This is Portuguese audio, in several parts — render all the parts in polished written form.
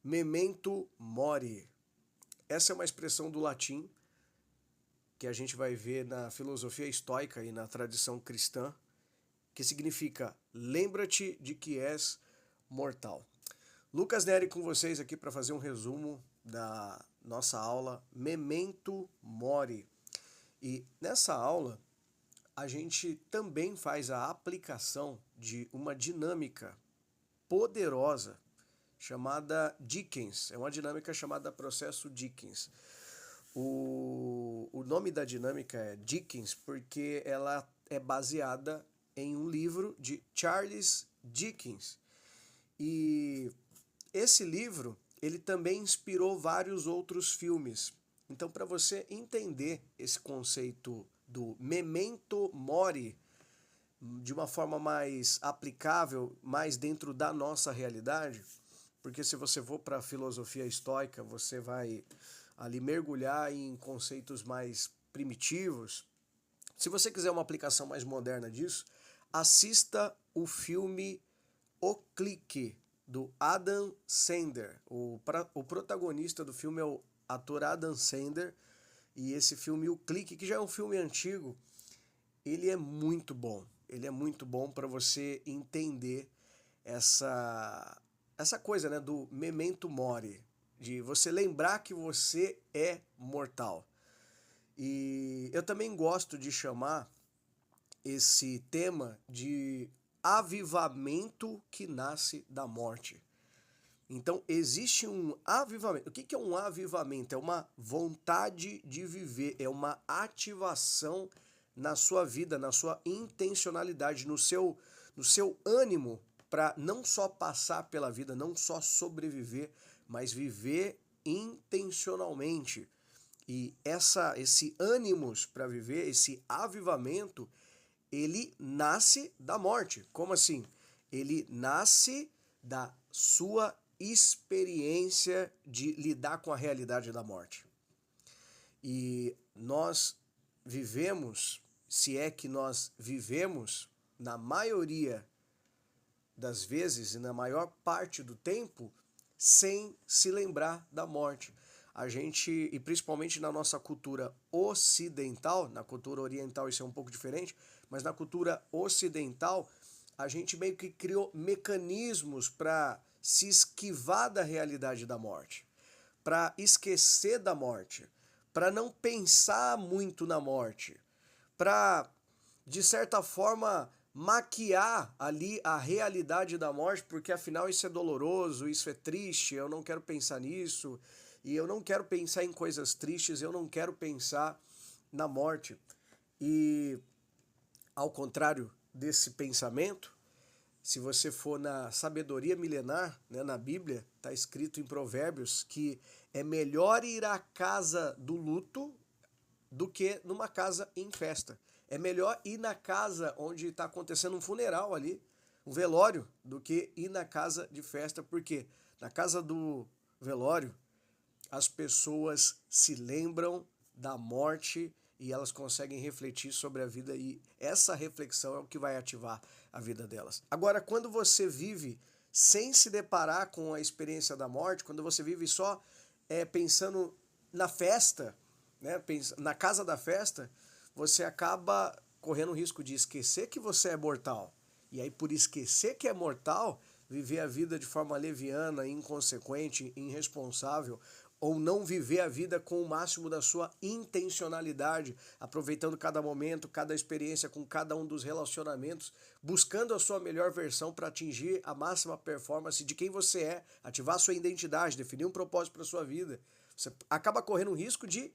Memento mori. Essa é uma expressão do latim que a gente vai ver na filosofia estoica e na tradição cristã, que significa lembra-te de que és mortal. Lucas Neri com vocês aqui para fazer um resumo da nossa aula Memento Mori. E nessa aula a gente também faz a aplicação de uma dinâmica poderosa chamada Dickens. É uma dinâmica chamada processo Dickens. O nome da dinâmica é Dickens porque ela é baseada em um livro de Charles Dickens. E esse livro, ele também inspirou vários outros filmes. Então, para você entender esse conceito do memento mori de uma forma mais aplicável, mais dentro da nossa realidade, porque se você for para a filosofia estoica, você vai ali mergulhar em conceitos mais primitivos. Se você quiser uma aplicação mais moderna disso, assista o filme O Clique, do Adam Sandler. O protagonista do filme é o ator Adam Sandler, e esse filme, O Clique, que já é um filme antigo, ele é muito bom. Ele é muito bom para você entender essa coisa, né, do memento mori, de você lembrar que você é mortal. E eu também gosto de chamar esse tema de avivamento que nasce da morte. Então, existe um avivamento. O que é um avivamento? É uma vontade de viver, é uma ativação na sua vida, na sua intencionalidade, no seu ânimo para não só passar pela vida, não só sobreviver, mas viver intencionalmente. E esse ânimos para viver, esse avivamento, ele nasce da morte. Como assim? Ele nasce da sua experiência de lidar com a realidade da morte. E nós vivemos, se é que nós vivemos, na maioria das vezes e na maior parte do tempo, sem se lembrar da morte. A gente, e principalmente na nossa cultura ocidental, na cultura oriental isso é um pouco diferente, mas na cultura ocidental, a gente meio que criou mecanismos para se esquivar da realidade da morte, para esquecer da morte, para não pensar muito na morte, para, de certa forma, maquiar ali a realidade da morte, porque afinal isso é doloroso, isso é triste, eu não quero pensar nisso, e eu não quero pensar em coisas tristes, eu não quero pensar na morte. E ao contrário desse pensamento, se você for na sabedoria milenar, né, na Bíblia, está escrito em Provérbios que é melhor ir à casa do luto do que numa casa em festa. É melhor ir na casa onde está acontecendo um funeral ali, um velório, do que ir na casa de festa, porque na casa do velório as pessoas se lembram da morte e elas conseguem refletir sobre a vida, e essa reflexão é o que vai ativar a vida delas. Agora, quando você vive sem se deparar com a experiência da morte, quando você vive só pensando na festa, né, na casa da festa, você acaba correndo o risco de esquecer que você é mortal. E aí, por esquecer que é mortal, viver a vida de forma leviana, inconsequente, irresponsável, ou não viver a vida com o máximo da sua intencionalidade, aproveitando cada momento, cada experiência com cada um dos relacionamentos, buscando a sua melhor versão para atingir a máxima performance de quem você é, ativar a sua identidade, definir um propósito para a sua vida. Você acaba correndo o risco de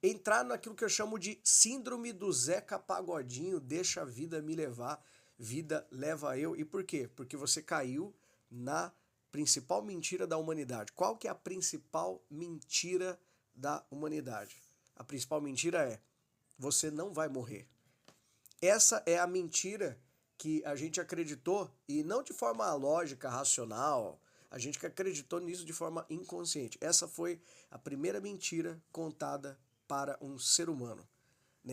entrar naquilo que eu chamo de síndrome do Zeca Pagodinho, deixa a vida me levar, vida leva eu. E por quê? Porque você caiu na principal mentira da humanidade. Qual que é a principal mentira da humanidade? A principal mentira é: você não vai morrer. Essa é a mentira que a gente acreditou, e não de forma lógica, racional, a gente que acreditou nisso de forma inconsciente. Essa foi a primeira mentira contada para um ser humano.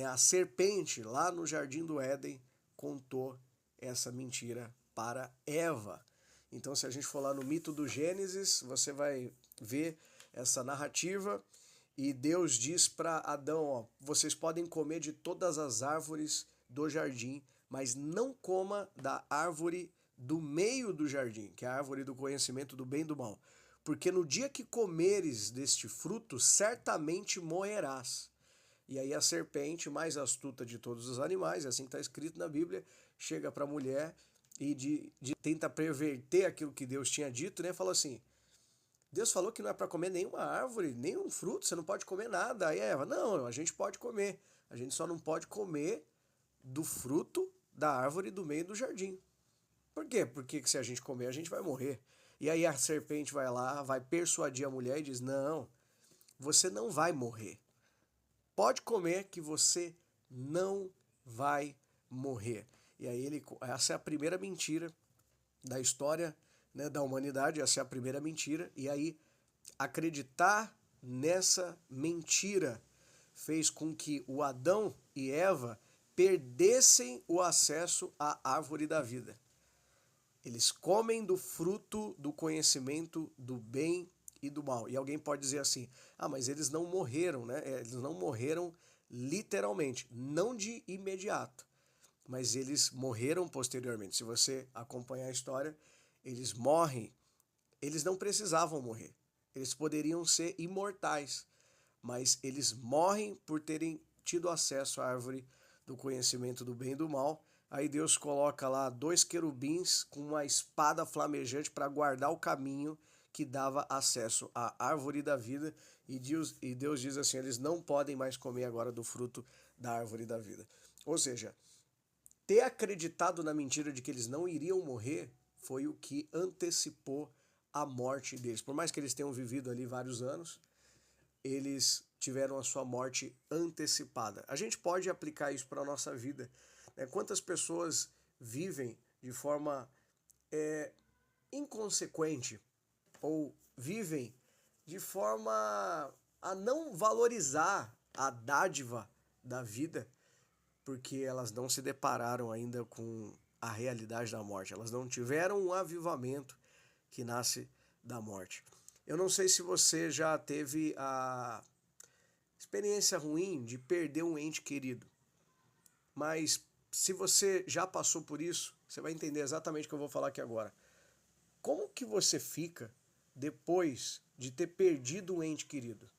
A serpente, lá no Jardim do Éden, contou essa mentira para Eva. Então, se a gente for lá no mito do Gênesis, você vai ver essa narrativa e Deus diz para Adão, ó, vocês podem comer de todas as árvores do jardim, mas não coma da árvore do meio do jardim, que é a árvore do conhecimento do bem e do mal. Porque no dia que comeres deste fruto, certamente morrerás. E aí a serpente, mais astuta de todos os animais, assim que está escrito na Bíblia, chega para a mulher e tenta perverter aquilo que Deus tinha dito, né? Falou assim, Deus falou que não é para comer nenhuma árvore, nenhum fruto, você não pode comer nada. Aí a Eva, não, a gente pode comer. A gente só não pode comer do fruto da árvore do meio do jardim. Por quê? Porque se a gente comer, a gente vai morrer. E aí a serpente vai lá, vai persuadir a mulher e diz, não, você não vai morrer. Pode comer que você não vai morrer. E aí essa é a primeira mentira da história, né, da humanidade, essa é a primeira mentira. E aí acreditar nessa mentira fez com que o Adão e Eva perdessem o acesso à árvore da vida. Eles comem do fruto do conhecimento do bem e do mal. E alguém pode dizer assim, mas eles não morreram, né? Eles não morreram literalmente, não de imediato, mas eles morreram posteriormente. Se você acompanhar a história, eles morrem, eles não precisavam morrer. Eles poderiam ser imortais, mas eles morrem por terem tido acesso à árvore do conhecimento do bem e do mal. Aí Deus coloca lá 2 querubins com uma espada flamejante para guardar o caminho que dava acesso à árvore da vida. E Deus diz assim, eles não podem mais comer agora do fruto da árvore da vida. Ou seja, ter acreditado na mentira de que eles não iriam morrer foi o que antecipou a morte deles. Por mais que eles tenham vivido ali vários anos, eles tiveram a sua morte antecipada. A gente pode aplicar isso para a nossa vida. Quantas pessoas vivem de forma inconsequente ou vivem de forma a não valorizar a dádiva da vida porque elas não se depararam ainda com a realidade da morte. Elas não tiveram um avivamento que nasce da morte. Eu não sei se você já teve a experiência ruim de perder um ente querido, mas se você já passou por isso, você vai entender exatamente o que eu vou falar aqui agora. Como que você fica depois de ter perdido um ente querido?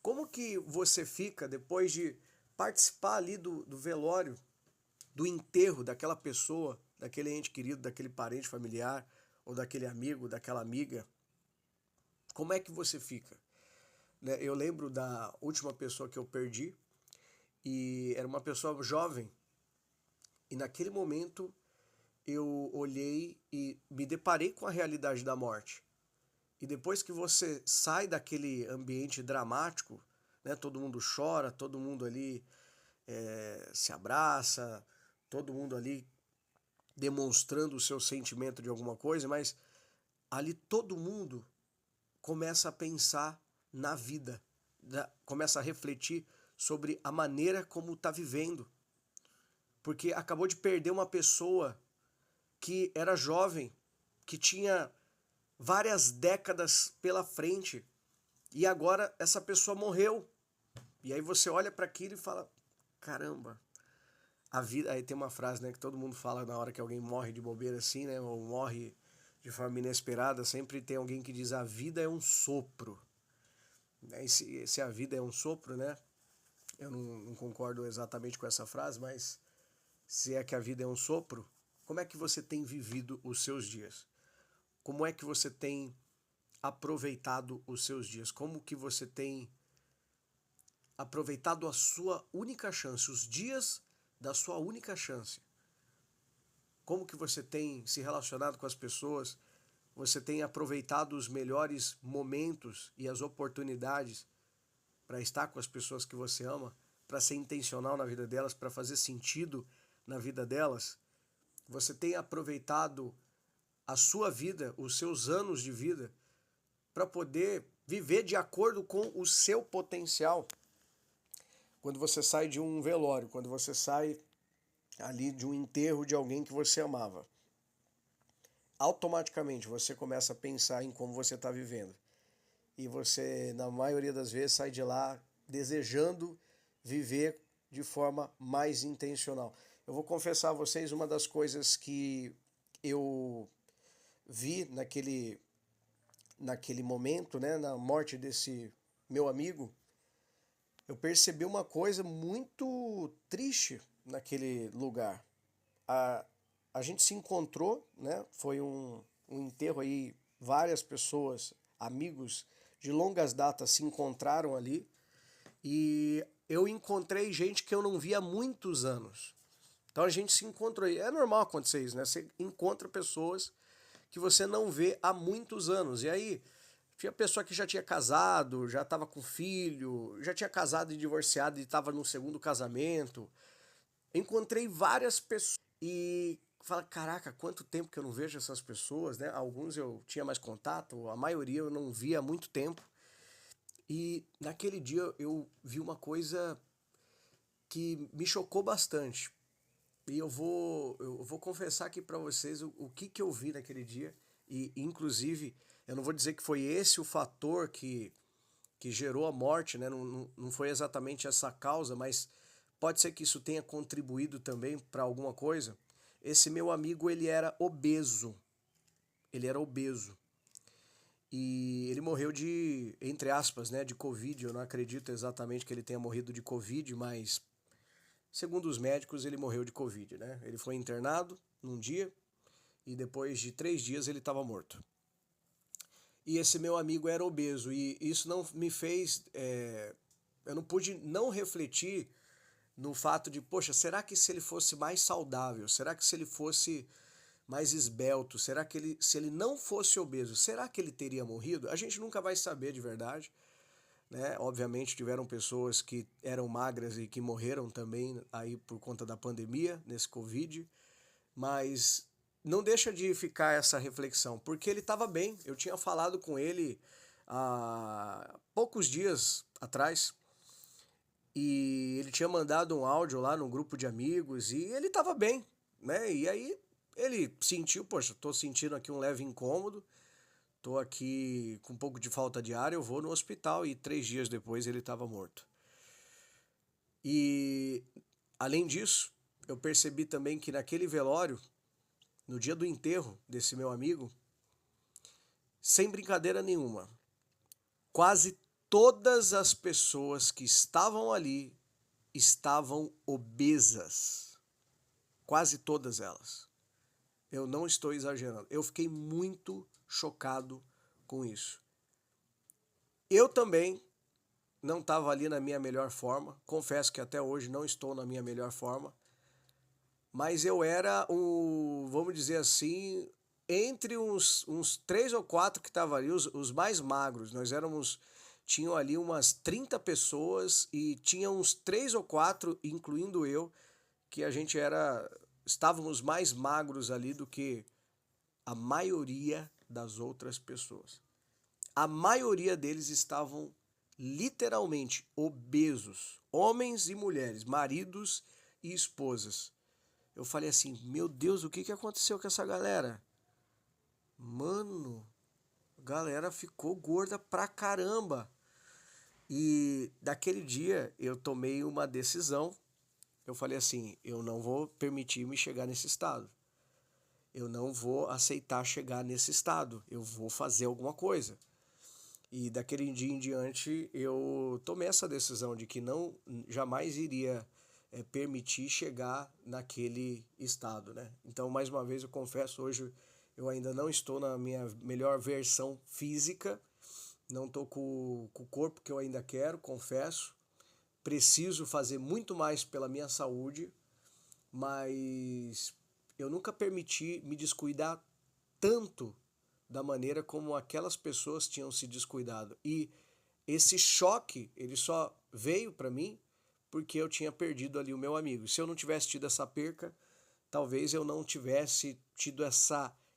Como que você fica depois de participar ali do velório, do enterro daquela pessoa, daquele ente querido, daquele parente familiar, ou daquele amigo, daquela amiga? Como é que você fica? Eu lembro da última pessoa que eu perdi, e era uma pessoa jovem, e naquele momento eu olhei e me deparei com a realidade da morte. E depois que você sai daquele ambiente dramático, né, todo mundo chora, todo mundo ali se abraça, todo mundo ali demonstrando o seu sentimento de alguma coisa, mas ali todo mundo começa a pensar na vida, começa a refletir sobre a maneira como está vivendo. Porque acabou de perder uma pessoa que era jovem, que tinha várias décadas pela frente, e agora essa pessoa morreu. E aí você olha para aquilo e fala, caramba, a vida... Aí tem uma frase, né, que todo mundo fala na hora que alguém morre de bobeira assim, né, ou morre de forma inesperada, sempre tem alguém que diz, a vida é um sopro. E se a vida é um sopro, né, eu não concordo exatamente com essa frase, mas se é que a vida é um sopro, como é que você tem vivido os seus dias? Como é que você tem aproveitado os seus dias? Como que você tem aproveitado a sua única chance, os dias da sua única chance? Como que você tem se relacionado com as pessoas? Você tem aproveitado os melhores momentos e as oportunidades para estar com as pessoas que você ama, para ser intencional na vida delas, para fazer sentido na vida delas? Você tem aproveitado a sua vida, os seus anos de vida, para poder viver de acordo com o seu potencial? Quando você sai de um velório, quando você sai ali de um enterro de alguém que você amava, automaticamente você começa a pensar em como você está vivendo. E você, na maioria das vezes, sai de lá desejando viver de forma mais intencional. Eu vou confessar a vocês uma das coisas que eu vi naquele momento, né, na morte desse meu amigo. Eu percebi uma coisa muito triste naquele lugar. A, a gente se encontrou, né? Foi um enterro aí, várias pessoas, amigos de longas datas se encontraram ali e eu encontrei gente que eu não via há muitos anos. Então a gente se encontrou aí. É normal acontecer isso, né? Você encontra pessoas que você não vê há muitos anos. E aí, tinha pessoa que já tinha casado, já estava com filho, já tinha casado e divorciado e estava no segundo casamento. Encontrei várias pessoas e fala, caraca, quanto tempo que eu não vejo essas pessoas, né? Alguns eu tinha mais contato, a maioria eu não via há muito tempo. E naquele dia eu vi uma coisa que me chocou bastante. E eu vou confessar aqui para vocês o que eu vi naquele dia. E, inclusive, eu não vou dizer que foi esse o fator que gerou a morte, né? Não foi exatamente essa causa, mas pode ser que isso tenha contribuído também para alguma coisa. Esse meu amigo, ele era obeso. Ele era obeso. E ele morreu de, entre aspas, né, de Covid. Eu não acredito exatamente que ele tenha morrido de Covid, mas segundo os médicos, ele morreu de Covid, né? Ele foi internado num dia e depois de 3 dias ele estava morto. E esse meu amigo era obeso e isso não me fez... eu não pude não refletir no fato de, poxa, será que se ele fosse mais saudável, será que se ele fosse mais esbelto, será que se ele não fosse obeso, será que ele teria morrido? A gente nunca vai saber de verdade, né? Obviamente tiveram pessoas que eram magras e que morreram também aí por conta da pandemia, nesse Covid, mas não deixa de ficar essa reflexão, porque ele estava bem. Eu tinha falado com ele há poucos dias atrás e ele tinha mandado um áudio lá no grupo de amigos e ele estava bem, né? E aí ele sentiu, poxa, tô sentindo aqui um leve incômodo, tô aqui com um pouco de falta de ar, eu vou no hospital e 3 dias depois ele estava morto. E além disso, eu percebi também que naquele velório, no dia do enterro desse meu amigo, sem brincadeira nenhuma, quase todas as pessoas que estavam ali estavam obesas. Quase todas elas. Eu não estou exagerando. Eu fiquei muito chocado com isso. Eu também não estava ali na minha melhor forma. Confesso que até hoje não estou na minha melhor forma. Mas eu era vamos dizer assim, entre uns 3 ou 4 que estavam ali, os mais magros. Tinham ali umas 30 pessoas e tinha uns 3 ou 4, incluindo eu, que estávamos mais magros ali do que a maioria das outras pessoas. A maioria deles estavam literalmente obesos, homens e mulheres, maridos e esposas. Eu falei assim, meu Deus, o que aconteceu com essa galera? Mano, a galera ficou gorda pra caramba. E daquele dia eu tomei uma decisão. Eu falei assim, eu não vou permitir me chegar nesse estado. Eu não vou aceitar chegar nesse estado. Eu vou fazer alguma coisa. E daquele dia em diante eu tomei essa decisão de que não jamais iria permitir chegar naquele estado, né? Então, mais uma vez, eu confesso, hoje eu ainda não estou na minha melhor versão física, não estou com o corpo que eu ainda quero, confesso. Preciso fazer muito mais pela minha saúde, mas eu nunca permiti me descuidar tanto da maneira como aquelas pessoas tinham se descuidado. E esse choque, ele só veio para mim porque eu tinha perdido ali o meu amigo. Se eu não tivesse tido essa perca, talvez eu não tivesse tido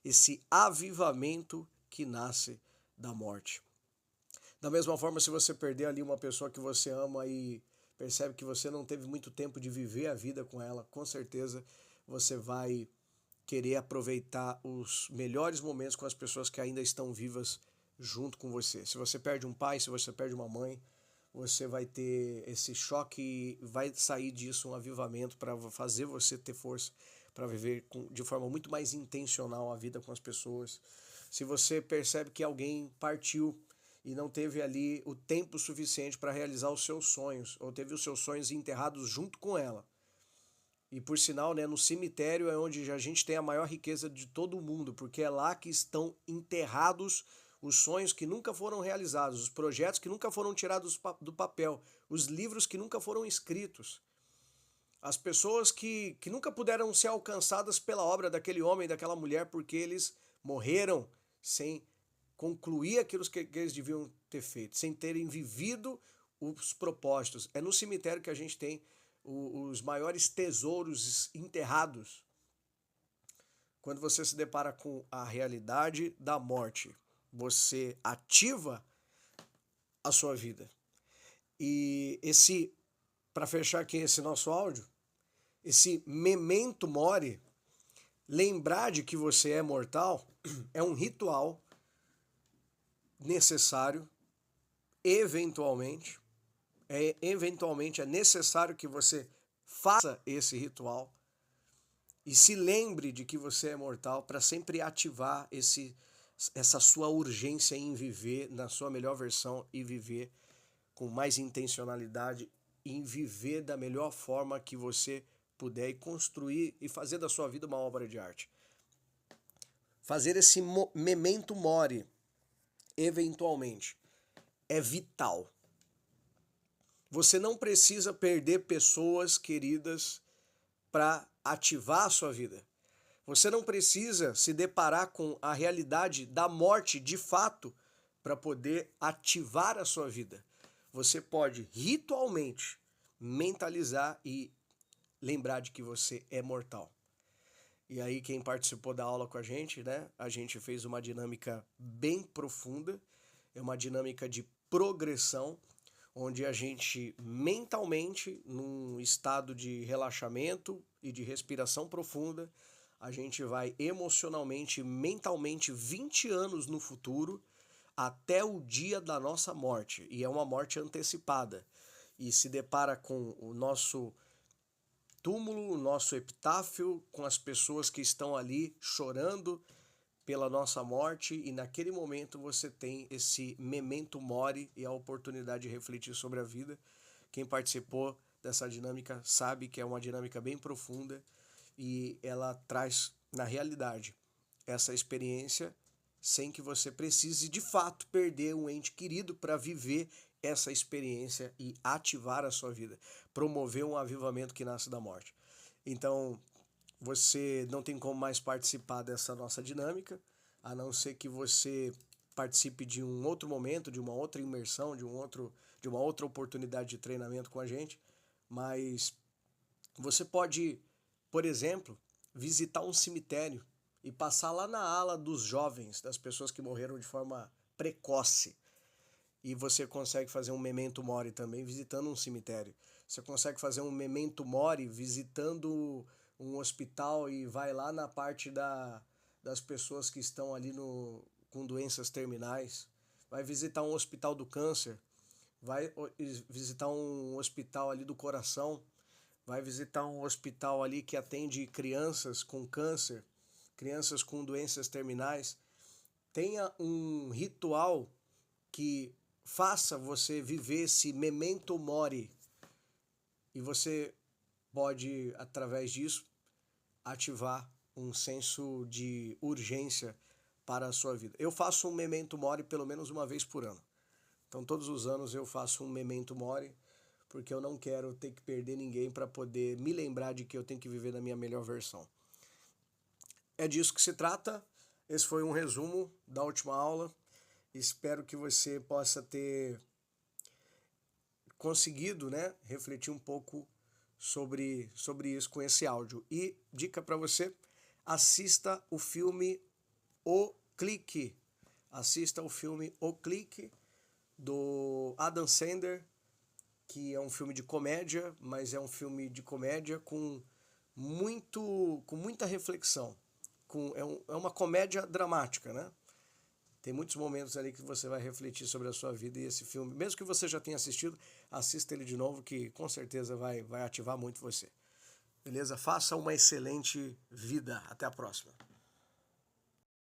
esse avivamento que nasce da morte. Da mesma forma, se você perder ali uma pessoa que você ama e percebe que você não teve muito tempo de viver a vida com ela, com certeza você vai querer aproveitar os melhores momentos com as pessoas que ainda estão vivas junto com você. Se você perde um pai, se você perde uma mãe, você vai ter esse choque e vai sair disso um avivamento para fazer você ter força para viver de forma muito mais intencional a vida com as pessoas. Se você percebe que alguém partiu e não teve ali o tempo suficiente para realizar os seus sonhos, ou teve os seus sonhos enterrados junto com ela. E por sinal, né, no cemitério é onde a gente tem a maior riqueza de todo o mundo, porque é lá que estão enterrados os sonhos que nunca foram realizados, os projetos que nunca foram tirados do papel, os livros que nunca foram escritos, as pessoas que nunca puderam ser alcançadas pela obra daquele homem, daquela mulher, porque eles morreram sem concluir aquilo que eles deviam ter feito, sem terem vivido os propósitos. É no cemitério que a gente tem os maiores tesouros enterrados. Quando você se depara com a realidade da morte, você ativa a sua vida. E para fechar aqui esse nosso áudio, esse memento mori, lembrar de que você é mortal, é um ritual necessário, eventualmente é necessário que você faça esse ritual e se lembre de que você é mortal para sempre ativar essa sua urgência em viver na sua melhor versão e viver com mais intencionalidade, em viver da melhor forma que você puder e construir e fazer da sua vida uma obra de arte. Fazer esse memento mori, eventualmente, é vital. Você não precisa perder pessoas queridas para ativar a sua vida. Você não precisa se deparar com a realidade da morte de fato para poder ativar a sua vida. Você pode ritualmente mentalizar e lembrar de que você é mortal. E aí quem participou da aula com a gente, né? A gente fez uma dinâmica bem profunda, é uma dinâmica de progressão, onde a gente mentalmente, num estado de relaxamento e de respiração profunda, a gente vai emocionalmente, mentalmente 20 anos no futuro, até o dia da nossa morte. E é uma morte antecipada. E se depara com o nosso túmulo, o nosso epitáfio, com as pessoas que estão ali chorando pela nossa morte, e naquele momento você tem esse memento mori e a oportunidade de refletir sobre a vida. Quem participou dessa dinâmica sabe que é uma dinâmica bem profunda e ela traz, na realidade, essa experiência sem que você precise de fato perder um ente querido para viver essa experiência e ativar a sua vida, promover um avivamento que nasce da morte. Então, você não tem como mais participar dessa nossa dinâmica, a não ser que você participe de um outro momento, de uma outra imersão, de uma outra oportunidade de treinamento com a gente. Mas você pode, por exemplo, visitar um cemitério e passar lá na ala dos jovens, das pessoas que morreram de forma precoce. E você consegue fazer um memento mori também visitando um cemitério. Você consegue fazer um memento mori visitando um hospital e vai lá na parte das pessoas que estão ali com doenças terminais. Vai visitar um hospital do câncer. Vai visitar um hospital ali do coração. Vai visitar um hospital ali que atende crianças com câncer, crianças com doenças terminais. Tenha um ritual que faça você viver esse memento mori. E você pode, através disso, ativar um senso de urgência para a sua vida. Eu faço um memento mori pelo menos uma vez por ano. Então, todos os anos eu faço um memento mori, porque eu não quero ter que perder ninguém para poder me lembrar de que eu tenho que viver na minha melhor versão. É disso que se trata. Esse foi um resumo da última aula. Espero que você possa ter conseguido, né, refletir um pouco sobre isso com esse áudio. E dica para você, assista o filme O Clique. Assista o filme O Clique, do Adam Sandler, que é um filme de comédia, mas é um filme de comédia com muita reflexão. é uma comédia dramática, né? Tem muitos momentos ali que você vai refletir sobre a sua vida e esse filme, mesmo que você já tenha assistido, assista ele de novo que com certeza vai ativar muito você. Beleza? Faça uma excelente vida. Até a próxima.